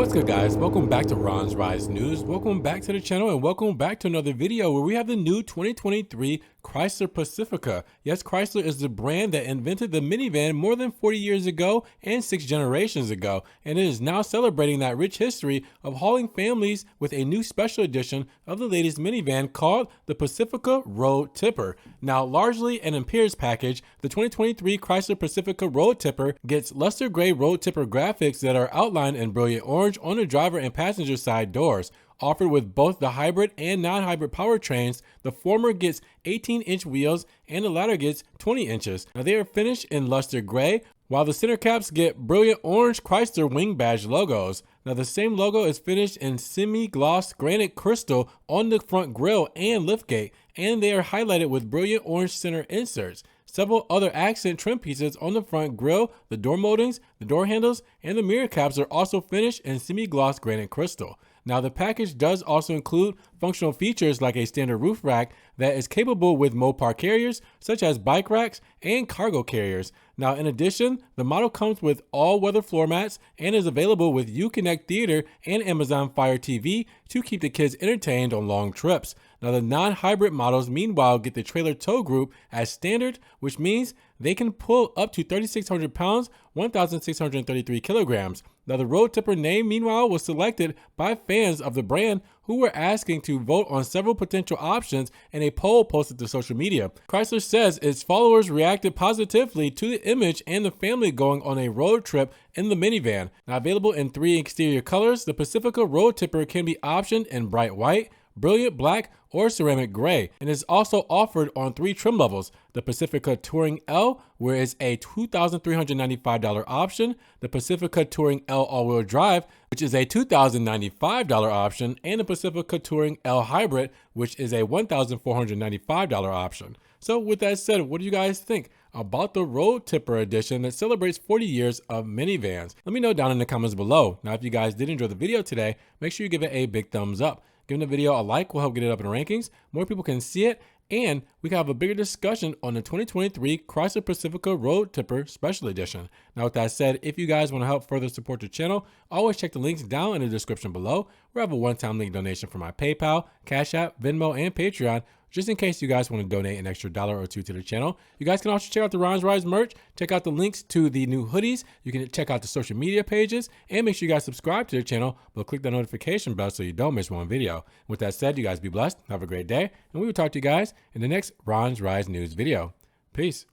What's good, guys? Welcome back to Ron's Rise News. Welcome back to the channel and welcome back to another video where we have the new 2023 Chrysler Pacifica. Yes, Chrysler is the brand that invented the minivan more than 40 years ago and 6 generations ago, and it is now celebrating that rich history of hauling families with a new special edition of the latest minivan called the Pacifica Road Tripper. Now, largely an Imperials package, the 2023 Chrysler Pacifica Road Tripper gets luster gray road tipper graphics that are outlined in brilliant orange on the driver and passenger side doors. Offered with both the hybrid and non-hybrid powertrains, the former gets 18-inch wheels and the latter gets 20 inches. Now they are finished in luster gray, while the center caps get brilliant orange Chrysler wing badge logos. Now the same logo is finished in semi-gloss granite crystal on the front grille and liftgate, and they are highlighted with brilliant orange center inserts. Several other accent trim pieces on the front grille, the door moldings, the door handles, and the mirror caps are also finished in semi-gloss granite crystal. Now the package does also include functional features like a standard roof rack that is capable with Mopar carriers such as bike racks and cargo carriers. Now in addition, the model comes with all-weather floor mats and is available with Uconnect Theater and Amazon Fire TV to keep the kids entertained on long trips. Now the non-hybrid models meanwhile get the trailer tow group as standard, which means they can pull up to 3,600 pounds, 1,633 kilograms. Now the Road Tripper name meanwhile was selected by fans of the brand who were asking to vote on several potential options in a poll posted to social media. Chrysler says its followers reacted positively to the image and the family going on a road trip in the minivan. Now available in 3 exterior colors, the Pacifica Road Tripper can be optioned in bright white, brilliant black, or ceramic gray, and is also offered on 3 trim levels: the Pacifica Touring L, where it's a $2,395 option, the Pacifica Touring L all-wheel drive, which is a $2,095 option, and the Pacifica Touring L Hybrid, which is a $1,495 option. So with that said, what do you guys think about the Road Tripper edition that celebrates 40 years of minivans? Let me know down in the comments below. Now, if you guys did enjoy the video today, make sure you give it a big thumbs up. Giving the video a like will help get it up in the rankings. More people can see it, and we can have a bigger discussion on the 2023 Chrysler Pacifica Road Tripper Special Edition. Now, with that said, if you guys want to help further support the channel, always check the links down in the description below. We have a one-time link donation for my PayPal, Cash App, Venmo, and Patreon, just in case you guys want to donate an extra $1 or $2 to the channel. You guys can also check out the Ron's Rise merch, check out the links to the new hoodies. You can check out the social media pages, and make sure you guys subscribe to the channel, but click the notification bell so you don't miss one video. With that said, you guys be blessed, have a great day, and we will talk to you guys in the next Ron's Rise News video. Peace.